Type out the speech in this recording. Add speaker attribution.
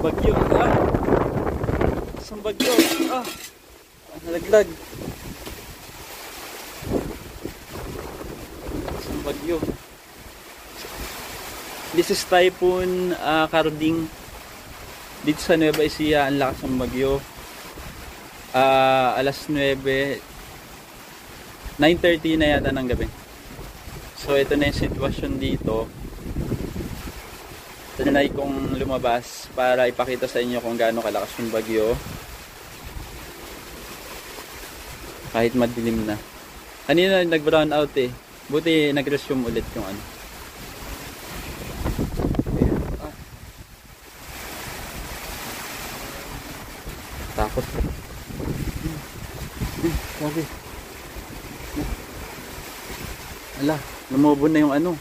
Speaker 1: bagyo. Isang bagyo. Nalaglag. Isang bagyo. This is Typhoon Karding. Dito sa Nueva Ecija, ang lakas ng bagyo. Alas 9, 9:30 na yata ng gabi. So ito na yung sitwasyon dito. Tinanay kong lumabas para ipakita sa inyo kung gaano kalakas yung bagyo. Kahit madilim na. Kanina nag-brown out eh. Buti nag-resume ulit yung ano. Takot. Sabi. Ala, lumobo na yung ano.